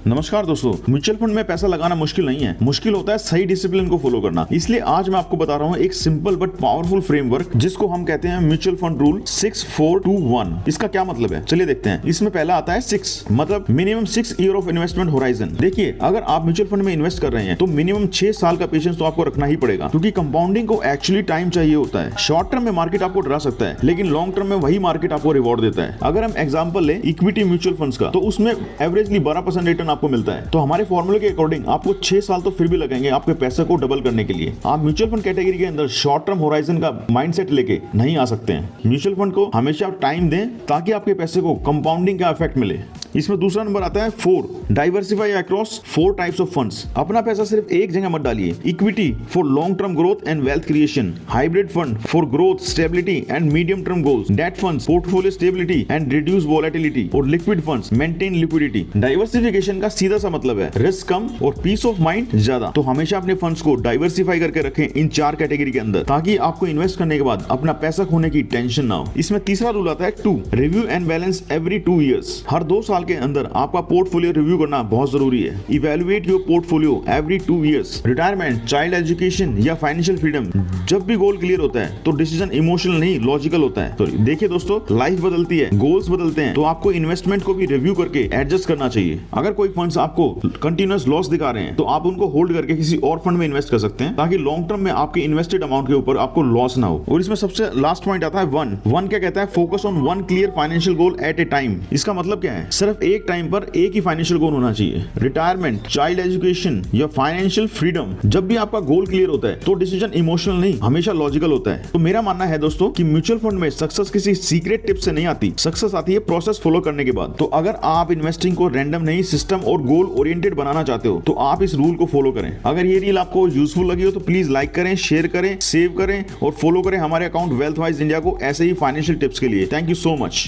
नमस्कार दोस्तों, mutual fund में पैसा लगाना मुश्किल नहीं है, मुश्किल होता है सही डिसिप्लिन को फॉलो करना। इसलिए आज मैं आपको बता रहा हूँ एक सिंपल बट पावरफुल फ्रेमवर्क जिसको हम कहते हैं म्यूचुअल फंड रूल 6421। इसका क्या मतलब है, चलिए देखते हैं। इसमें पहला आता है 6, मतलब minimum 6 year of investment horizon. देखिए, अगर आप म्यूचुअल फंड में इन्वेस्ट कर रहे हैं तो मिनिमम 6 साल का पेशेंस तो आपको रखना ही पड़ेगा, क्योंकि कंपाउंडिंग को एक्चुअली टाइम चाहिए होता है। शॉर्ट टर्म में मार्केट आपको डरा सकता है, लेकिन लॉन्ग टर्म में वही मार्केट आपको रिवॉर्ड देता है। अगर हम एग्जांपल ले इक्विटी म्यूचुअल फंड्स का, तो उसमें एवरेजली 12% रिटर्न आपको मिलता है। तो हमारे फॉर्मूले के अकॉर्डिंग आपको 6 साल तो फिर भी लगेंगे आपके पैसे को डबल करने के लिए। आप म्यूचुअल फंड कैटेगरी के अंदर शॉर्ट टर्म होराइजन का माइंडसेट लेके नहीं आ सकते हैं। म्यूचुअल फंड को हमेशा टाइम दें ताकि आपके पैसे को कंपाउंडिंग का इफेक्ट मिले। इसमें दूसरा नंबर आता है 4, diversify across 4 types of funds. अपना पैसा सिर्फ एक जगह मत डालिए। Equity for long term growth and wealth creation, hybrid fund for growth, stability and medium term goals, debt funds portfolio stability and reduce volatility, और liquid funds maintain liquidity. Diversification का सीधा सा मतलब है रिस्क कम और पीस ऑफ माइंड ज्यादा। तो हमेशा अपने फंड्स को डाइवर्सिफाई करके रखें इन 4 कैटेगरी के अंदर, ताकि आपको इन्वेस्ट करने के बाद अपना पैसा खोने की टेंशन ना हो। इसमें तीसरा रूल आता है 2, review and balance every 2 years. हर 2 साल के अंदर आपका पोर्टफोलियो रिव्यू करना बहुत जरूरी है। Evaluate your portfolio every 2 years. Retirement, child education या फाइनेंशियल फ्रीडम, जब भी गोल क्लियर होता है तो डिसीजन इमोशनल नहीं लॉजिकल होता है। तो देखिए दोस्तों, लाइफ बदलती है, गोल्स बदलते हैं, तो आपको इन्वेस्टमेंट को भी रिव्यू करके एडजस्ट करना चाहिए। अगर कोई फंड्स आपको कंटिन्यूअस लॉस दिखा रहे हैं तो आप उनको होल्ड करके किसी और फंड में इन्वेस्ट कर सकते हैं, ताकि लॉन्ग टर्म में आपके इन्वेस्टेड अमाउंट के ऊपर आपको लॉस ना हो। और इसमें सबसे लास्ट पॉइंट आता है 1 क्या कहता है, focus on 1 clear financial goal eight A time. इसका मतलब क्या है, सिर्फ एक टाइम पर एक ही फाइनेंशियल गोल होना चाहिए। रिटायरमेंट, चाइल्ड एजुकेशन या फाइनेंशियल फ्रीडम, जब भी आपका गोल क्लियर होता है तो डिसीजन इमोशनल नहीं हमेशा लॉजिकल होता है। तो मेरा मानना है दोस्तों कि म्यूचुअल फंड में सक्सेस किसी सीक्रेट टिप से नहीं आती, सक्सेस आती है प्रोसेस फॉलो करने के बाद। तो अगर आप इन्वेस्टिंग को रैंडम नहीं, सिस्टम और गोल ओरिएंटेड बनाना चाहते हो तो आप इस रूल को फॉलो करें। अगर ये रील आपको यूजफुल लगी हो तो प्लीज लाइक करें, शेयर करें, सेव करें और फॉलो करें हमारे अकाउंट वेल्थ वाइज इंडिया को ऐसे ही फाइनेंशियल टिप्स के लिए। Thank you so much.